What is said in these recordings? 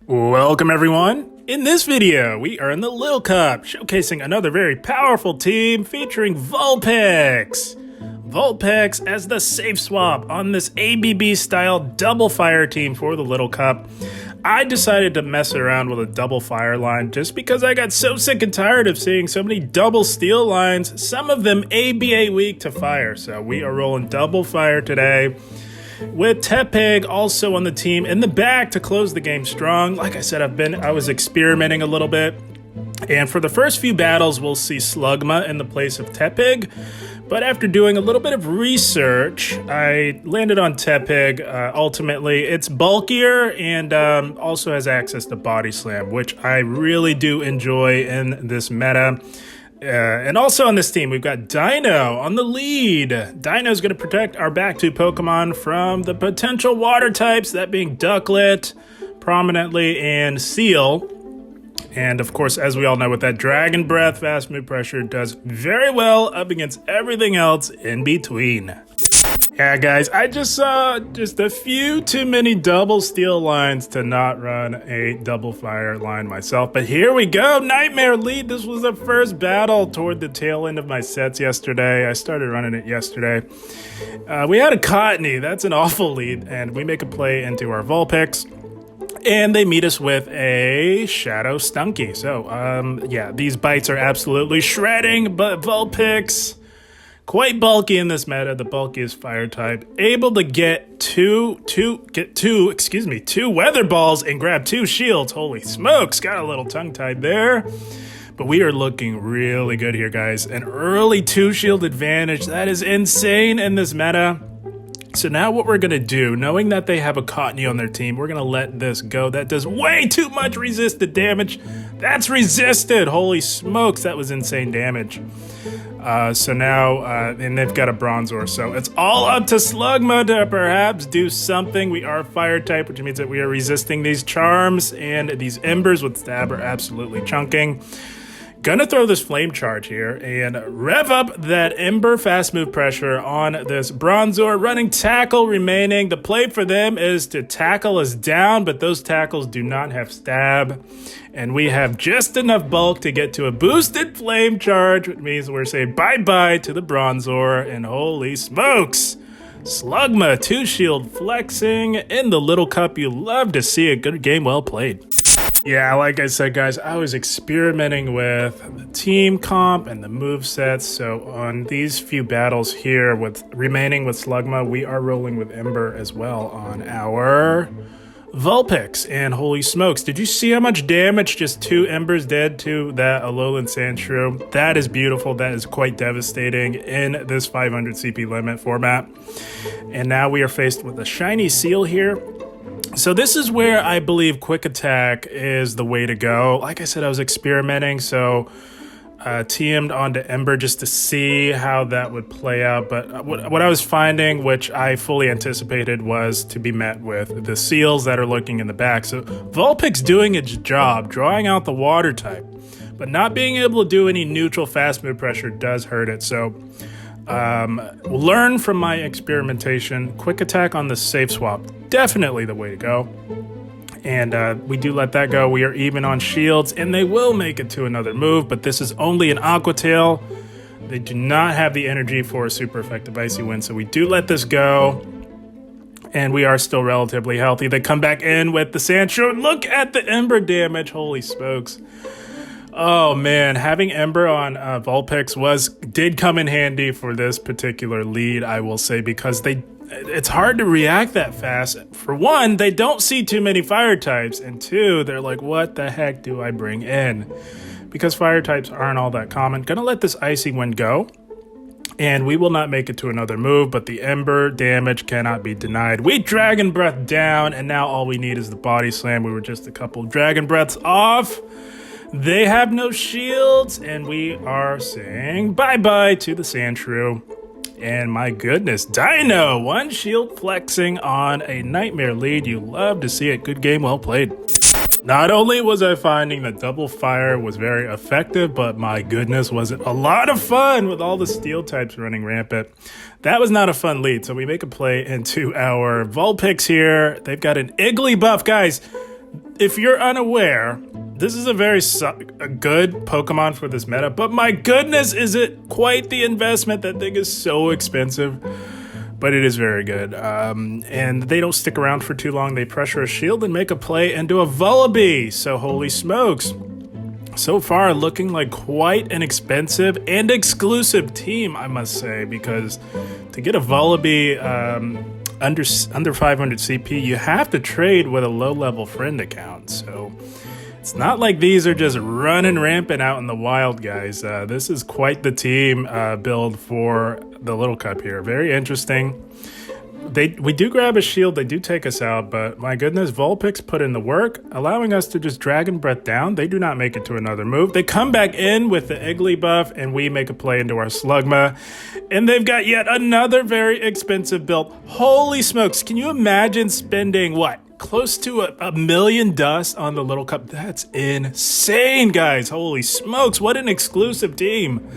Welcome everyone! In this video, we are in the Lil Cup, showcasing another very powerful team featuring Vulpix. Vulpix as the safe swap on this ABB style double fire team for the Little Cup. I decided to mess around with a double fire line just because I got so sick and tired of seeing so many double steel lines, some of them ABA weak to fire. So we are rolling double fire today, with Tepig also on the team in the back to close the game strong. Like I said, I was experimenting a little bit. And for the first few battles, we'll see Slugma in the place of Tepig. But after doing a little bit of research, I landed on Tepig. Ultimately, it's bulkier and also has access to Body Slam, which I really do enjoy in this meta. And also on this team, we've got Deino on the lead. Deino's going to protect our back two Pokemon from the potential water types, that being Ducklet, Prominently, and Seal. And of course, as we all know, with that Dragon Breath, Fast Move Pressure does very well up against everything else in between. Yeah, guys, I just saw just a few too many double steel lines to not run a double fire line myself. But here we go, Nightmare lead. This was the first battle toward the tail end of my sets yesterday. I started running it yesterday. We had a Cottony, that's an awful lead, and we make a play into our Vulpix. And they meet us with a Shadow Stunky. So, yeah, these bites are absolutely shredding, but Vulpix, quite bulky in this meta, the bulkiest fire type, able to get two weather balls and grab two shields. Holy smokes, got a little tongue-tied there. But we are looking really good here, guys. An early 2-shield advantage, that is insane in this meta. So now what we're going to do, knowing that they have a Cottony on their team, we're going to let this go. That does way too much resisted damage. That's resisted. Holy smokes, that was insane damage. So now, and they've got a Bronzor, so it's all up to Slugma to perhaps do something. We are fire type, which means that we are resisting these charms, and these embers with stab are absolutely chunking. Gonna throw this flame charge here and rev up that ember fast move pressure on this Bronzor. Running tackle remaining. The play for them is to tackle us down, but those tackles do not have stab. And we have just enough bulk to get to a boosted flame charge, which means we're saying bye-bye to the Bronzor. And holy smokes, Slugma 2-shield flexing in the Little Cup. You love to see it. Good game, well played. Yeah, like I said, guys, I was experimenting with the team comp and the move sets. So on these few battles here, remaining with Slugma, we are rolling with Ember as well on our Vulpix. And holy smokes, did you see how much damage just 2 Embers did to that Alolan Sandshrew? That is beautiful. That is quite devastating in this 500 CP limit format. And now we are faced with a shiny Seal here. So this is where I believe Quick Attack is the way to go. Like I said, I was experimenting, so TM'd onto Ember just to see how that would play out. But what I was finding, which I fully anticipated, was to be met with the Seals that are lurking in the back. So Vulpix doing its job, drawing out the water type, but not being able to do any neutral fast move pressure does hurt it. So learn from my experimentation. Quick Attack on the safe swap, definitely the way to go. And we do let that go. We are even on shields, and they will make it to another move, but this is only an Aqua Tail. They do not have the energy for a super effective Icy Wind, so we do let this go. And we are still relatively healthy. They come back in with the Sandshrew. Look at the Ember damage. Holy smokes. Oh man, having Ember on Vulpix did come in handy for this particular lead, I will say, because it's hard to react that fast. For one, they don't see too many fire types, and two, they're like, what the heck do I bring in? Because fire types aren't all that common. Gonna let this Icy Wind go, and we will not make it to another move, but the Ember damage cannot be denied. We Dragon Breath down, and now all we need is the Body Slam. We were just a couple Dragon Breaths off. They have no shields, and we are saying bye-bye to the Sandshrew. And my goodness, Deino, 1 shield flexing on a Nightmare lead. You love to see it. Good game, well played. Not only was I finding that double fire was very effective, but my goodness, was it a lot of fun with all the steel types running rampant. That was not a fun lead, so we make a play into our Vulpix here. They've got an Iggly buff, guys. If you're unaware, this is a very a good Pokemon for this meta, but my goodness, is it quite the investment. That thing is so expensive, but it is very good. And they don't stick around for too long. They pressure a shield and make a play into a Vullaby. So holy smokes. So far, looking like quite an expensive and exclusive team, I must say, because to get a Vullaby under 500 CP, you have to trade with a low-level friend account. So it's not like these are just running rampant out in the wild, guys. This is quite the team build for the Little Cup here. Very interesting. We do grab a shield, they do take us out, but my goodness, Vulpix put in the work, allowing us to just Dragon Breath down. They do not make it to another move. They come back in with the Iggly buff, and we make a play into our Slugma. And they've got yet another very expensive build. Holy smokes, can you imagine spending, what, close to a million dust on the Little Cup? That's insane, guys. Holy smokes, what an exclusive team.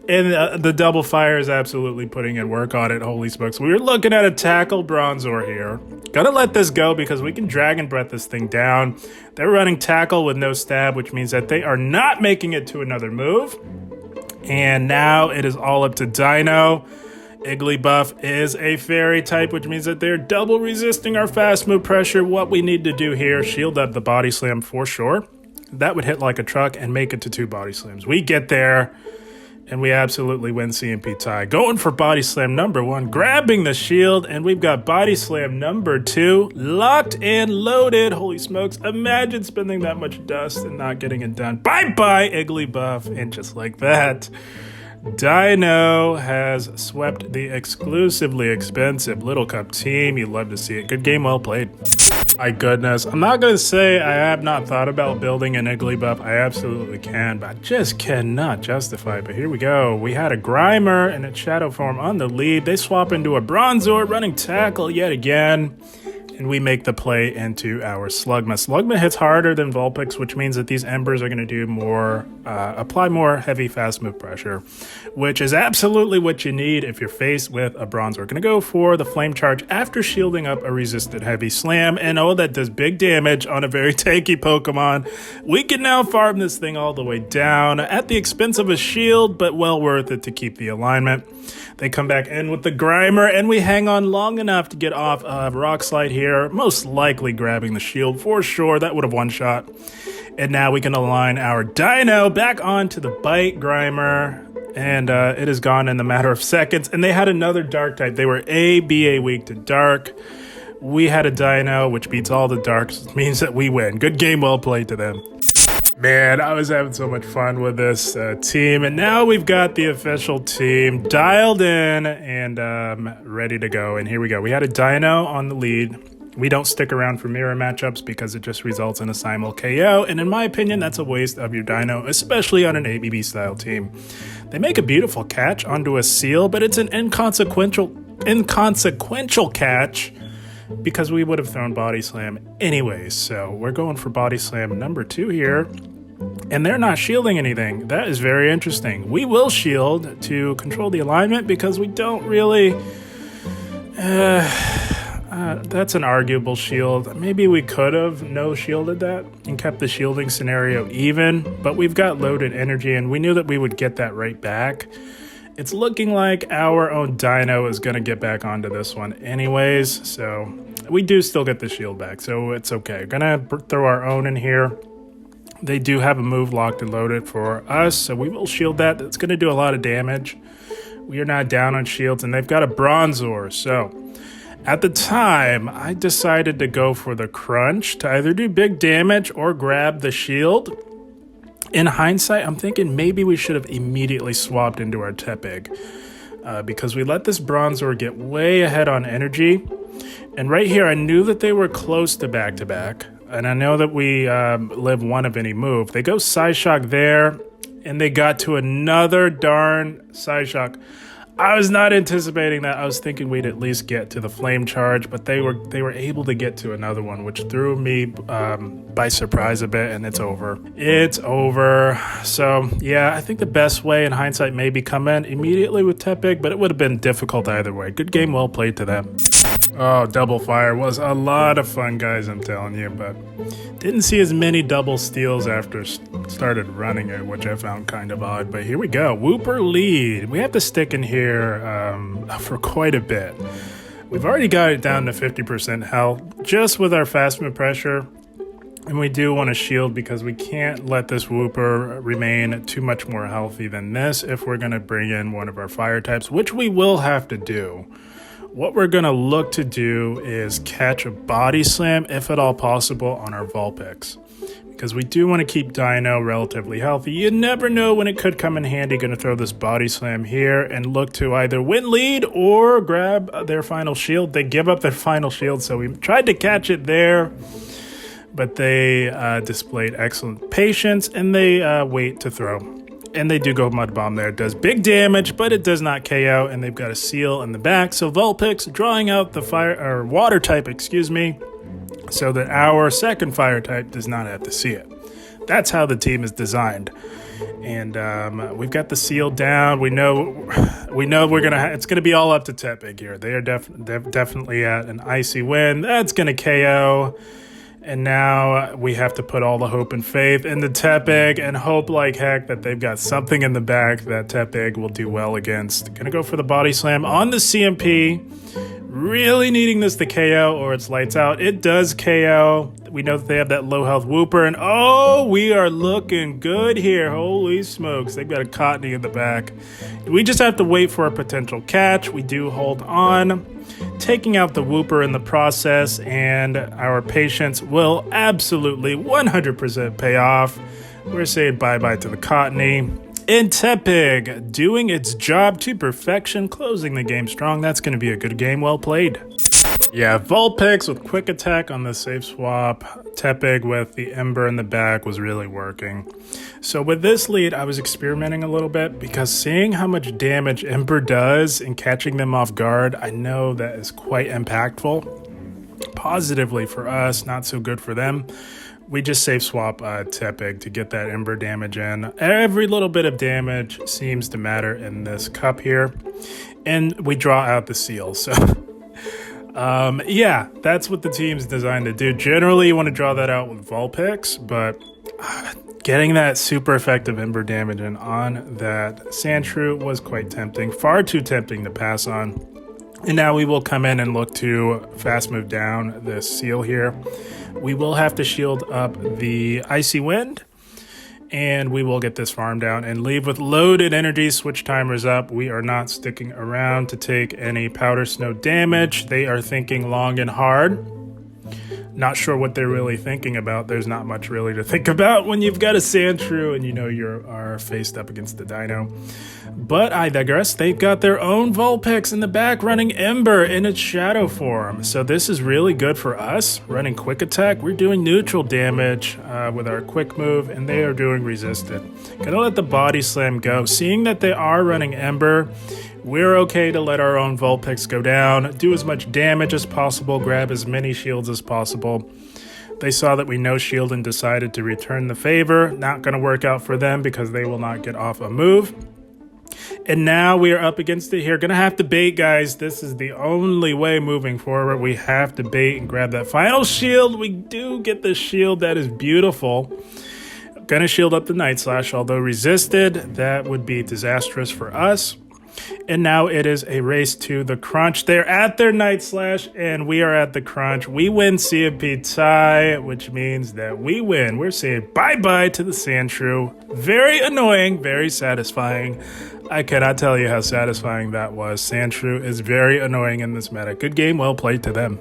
And the Double Fire is absolutely putting in work on it. Holy smokes. We're looking at a Tackle Bronzor here. Gotta let this go because we can Dragon Breath this thing down. They're running Tackle with no stab, which means that they are not making it to another move. And now it is all up to Deino. Iggly buff is a fairy type, which means that they're double resisting our fast move pressure. What we need to do here, shield up the Body Slam for sure. That would hit like a truck and make it to 2 Body Slams. We get there. And we absolutely win CMP tie. Going for Body Slam number 1, grabbing the shield, and we've got Body Slam number 2, locked and loaded. Holy smokes, imagine spending that much dust and not getting it done. Bye-bye, Iggly buff, and just like that, Deino has swept the exclusively expensive Little Cup team. You love to see it. Good game, well played. My goodness, I'm not going to say I have not thought about building an Iggly buff. I absolutely can, but I just cannot justify it. But here we go. We had a Grimer and its shadow form on the lead. They swap into a Bronzor, running Tackle yet again. And we make the play into our Slugma. Slugma hits harder than Vulpix, which means that these Embers are going to do more, apply more heavy fast move pressure, which is absolutely what you need if you're faced with a Bronzor. We're going to go for the Flame Charge after shielding up a resisted heavy slam. And oh, that does big damage on a very tanky Pokemon. We can now farm this thing all the way down at the expense of a shield, but well worth it to keep the alignment. They come back in with the Grimer, and we hang on long enough to get off of Rock Slide here, most likely grabbing the shield for sure. That would have one shot. And now we can align our Deino back onto the Bite Grimer, and it is gone in the matter of seconds. And they had another Dark type. They were BA weak to Dark. We had a Deino, which beats all the Darks, which means that we win. Good game, well played to them. Man, I was having so much fun with this team, and now we've got the official team dialed in and ready to go. And here we go. We had a Deino on the lead. We don't stick around for mirror matchups because it just results in a simul KO, and in my opinion, that's a waste of your Deino, especially on an ABB style team. They make a beautiful catch onto a Seal, but it's an inconsequential catch because we would have thrown Body Slam anyways. So we're going for Body Slam number 2 here. And they're not shielding anything. That is very interesting. We will shield to control the alignment because we don't really... that's an arguable shield. Maybe we could have no-shielded that and kept the shielding scenario even. But we've got loaded energy and we knew that we would get that right back. It's looking like our own Deino is going to get back onto this one anyways, so we do still get the shield back, so it's okay. Going to throw our own in here. They do have a move locked and loaded for us, so we will shield that. That's going to do a lot of damage. We are not down on shields, and they've got a Bronzor, so at the time, I decided to go for the Crunch to either do big damage or grab the shield. In hindsight, I'm thinking maybe we should have immediately swapped into our Tepig because we let this Bronzor get way ahead on energy. And right here, I knew that they were close to back-to-back. And I know that we live one of any move. They go Psyshock there, and they got to another darn Psyshock. I was not anticipating that. I was thinking we'd at least get to the Flame Charge, but they were able to get to another one, which threw me by surprise a bit, and it's over. It's over. So, yeah, I think the best way in hindsight maybe come in immediately with Tepig, but it would have been difficult either way. Good game, well played to them. Oh, double fire was a lot of fun, guys, I'm telling you, but didn't see as many double steals after started running it, which I found kind of odd. But here we go. Wooper lead. We have to stick in here for quite a bit. We've already got it down to 50% health just with our fast move pressure. And we do want to shield because we can't let this Wooper remain too much more healthy than this if we're going to bring in one of our fire types, which we will have to do. What we're going to look to do is catch a body slam, if at all possible, on our Vulpix. Because we do want to keep Deino relatively healthy. You never know when it could come in handy. Going to throw this body slam here and look to either win lead or grab their final shield. They give up their final shield, so we tried to catch it there. But they displayed excellent patience, and they wait to throw. And they do go Mud Bomb there. It does big damage, but it does not KO, and they've got a seal in the back. So Vulpix drawing out the water type, so that our second fire type does not have to see it. That's how the team is designed. And we've got the seal down. We know we're gonna. It's gonna be all up to Tepig here. They are definitely at an icy win. That's gonna KO. And now we have to put all the hope and faith into Tepig and hope like heck that they've got something in the back that Tepig will do well against. Gonna go for the body slam on the CMP. Really needing this to KO or it's lights out. It does KO. We know that they have that low health Wooper. And oh, we are looking good here. Holy smokes. They've got a Cottony in the back. We just have to wait for a potential catch. We do hold on, taking out the Wooper in the process, and our patience will absolutely 100% pay off. We're saying bye-bye to the Cottony. And Tepig doing its job to perfection, closing the game strong. That's going to be a good game. Well played. Yeah, Vulpix with quick attack on the safe swap. Tepig with the Ember in the back was really working. So with this lead, I was experimenting a little bit because seeing how much damage Ember does and catching them off guard, I know that is quite impactful. Positively for us, not so good for them. We just safe swap Tepig to get that Ember damage in. Every little bit of damage seems to matter in this cup here. And we draw out the seal. So, yeah, that's what the team's designed to do. Generally, you want to draw that out with Vulpix, but getting that super effective Ember damage in on that Sandshrew was quite tempting. Far too tempting to pass on. And now we will come in and look to fast move down this seal here. We will have to shield up the Icy Wind, and we will get this farm down and leave with loaded energy. Switch timers up. We are not sticking around to take any Powder Snow damage. They are thinking long and hard. Not sure what they're really thinking about. There's not much really to think about when you've got a Sandshrew and you know you are faced up against the Deino. But I digress. They've got their own Vulpix in the back running Ember in its shadow form. So this is really good for us. Running quick attack. We're doing neutral damage with our quick move, and they are doing resisted. Gonna let the body slam go. Seeing that they are running Ember, we're okay to let our own Vulpix go down, do as much damage as possible, grab as many shields as possible. They saw that we no shield and decided to return the favor. Not going to work out for them because they will not get off a move. And now we are up against it here. Going to have to bait, guys. This is the only way moving forward. We have to bait and grab that final shield. We do get the shield. That is beautiful. Going to shield up the Night Slash, although resisted. That would be disastrous for us. And now it is a race to the crunch. They're at their Night Slash, and we are at the crunch. We win CMP tie, which means that we win. We're saying bye-bye to the Sandshrew. Very annoying, very satisfying. I cannot tell you how satisfying that was. Sandshrew is very annoying in this meta. Good game, well played to them.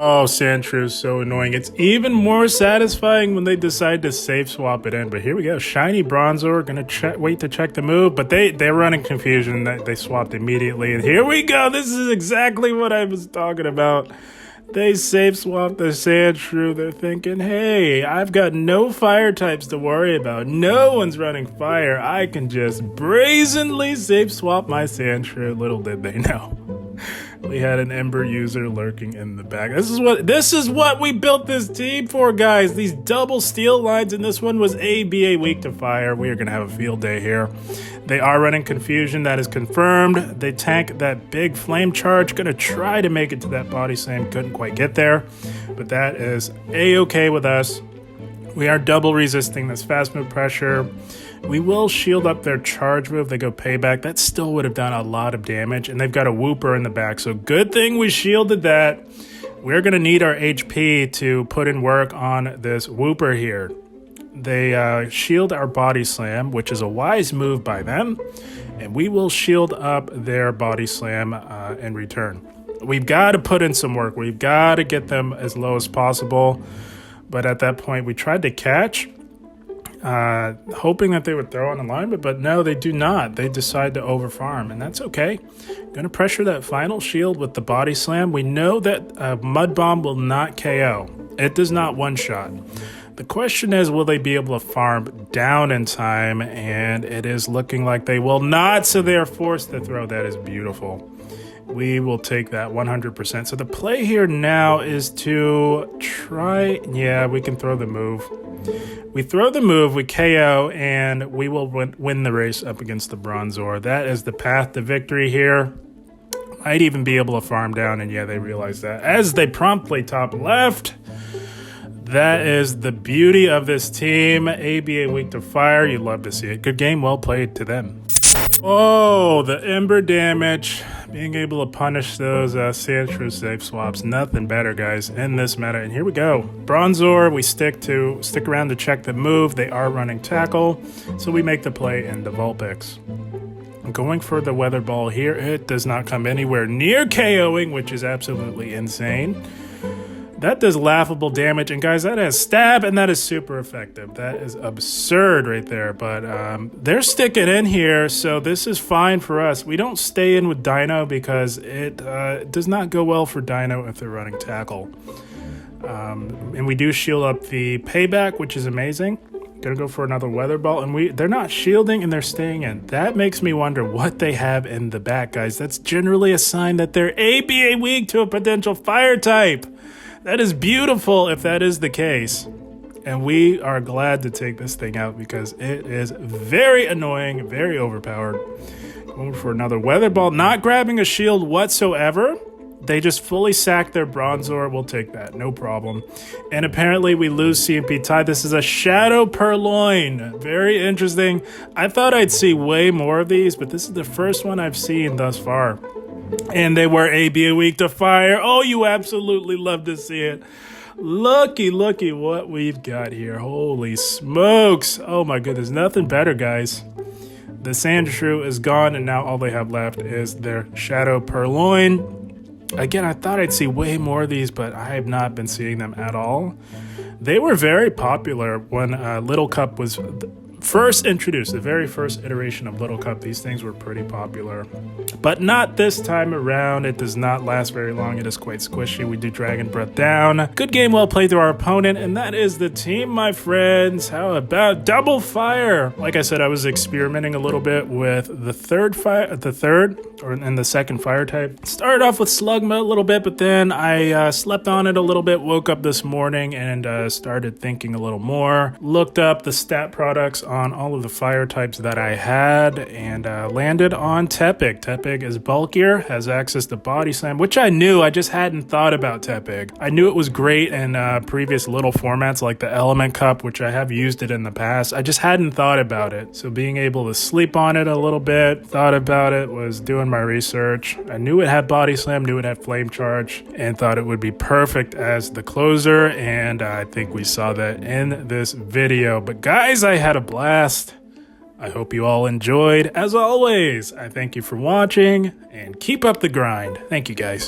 Oh, Sandshrew is so annoying. It's even more satisfying when they decide to safe swap it in. But here we go. Shiny Bronzor. Gonna wait to check the move. But they're running confusion. They swapped immediately. And here we go. This is exactly what I was talking about. They safe swapped the Sandshrew. They're thinking, hey, I've got no fire types to worry about. No one's running fire. I can just brazenly safe swap my Sandshrew. Little did they know. We had an Ember user lurking in the back. This is what we built this team for, guys. These double steel lines, and this one was ABA weak to fire. We are gonna have a field day here. They are running Confusion, that is confirmed. They tank that big flame charge. Gonna try to make it to that body slam. Couldn't quite get there, but that is a-okay with us. We are double resisting this fast move pressure. We will shield up their charge move. They go payback. That still would have done a lot of damage, and they've got a Whooper in the back, so good thing we shielded that. We're going to need our HP to put in work on this Whooper here. They shield our body slam, which is a wise move by them, and we will shield up their body slam in return. We've got to put in some work. We've got to get them as low as possible, but at that point, we tried to catch, hoping that they would throw on alignment, but no, they do not. They decide to overfarm, and that's okay. Going to pressure that final shield with the body slam. We know that a Mud Bomb will not KO. It does not one-shot. The question is, will they be able to farm down in time? And it is looking like they will not, so they are forced to throw. That is beautiful. We will take that 100%. So the play here now is to try... Yeah, we can throw the move. We throw the move, we KO, and we will win the race up against the Bronzor. That is the path to victory here. Might even be able to farm down, and yeah, they realize that. As they promptly top left... That is the beauty of this team. ABA weak to fire. You love to see it. Good game, well played to them. Oh, the Ember damage. Being able to punish those Sandshrew safe swaps. Nothing better, guys, in this meta. And here we go. Bronzor, we stick around to check the move. They are running tackle, so we make the play into Vulpix. Going for the Weather Ball here. It does not come anywhere near KOing, which is absolutely insane. That does laughable damage, and guys, that has stab, and that is super effective. That is absurd right there, but they're sticking in here, so this is fine for us. We don't stay in with Deino because it does not go well for Deino if they're running tackle. And we do shield up the payback, which is amazing. Gonna go for another Weather Ball, and they're not shielding, and they're staying in. That makes me wonder what they have in the back, guys. That's generally a sign that they're ABA weak to a potential fire type. That is beautiful if that is the case. And we are glad to take this thing out because it is very annoying, very overpowered. Going for another Weather Ball, not grabbing a shield whatsoever. They just fully sack their Bronzor. We'll take that, no problem. And apparently we lose CMP tie. This is a Shadow Purloin. Very interesting. I thought I'd see way more of these, but this is the first one I've seen thus far. And they were ABA weak to fire. Oh, you absolutely love to see it. Looky what we've got here. Holy smokes. Oh my goodness, nothing better, guys. The Sandshrew is gone, and now all they have left is their Shadow Purloin. Again, I thought I'd see way more of these, but I have not been seeing them at all. They were very popular when Little Cup was first introduced, the very first iteration of Little Cup. These things were pretty popular, but not this time around. It does not last very long. It is quite squishy. We do Dragon Breath down. Good game, well played to our opponent, and that is the team, my friends. How about double fire? Like I said, I was experimenting a little bit with the second fire type. Started off with Slugma a little bit, but then I slept on it a little bit, woke up this morning, and started thinking a little more. Looked up the stat products on all of the fire types that I had, and landed on Tepig. Tepig is bulkier, has access to Body Slam, which I knew. I just hadn't thought about Tepig. I knew it was great in previous little formats like the Element Cup, which I have used it in the past. I just hadn't thought about it. So being able to sleep on it a little bit, thought about it, was doing my research. I knew it had Body Slam, knew it had Flame Charge, and thought it would be perfect as the closer, and I think we saw that in this video. But guys, I had a blast. I hope you all enjoyed. As always, I thank you for watching, and keep up the grind. Thank you, guys.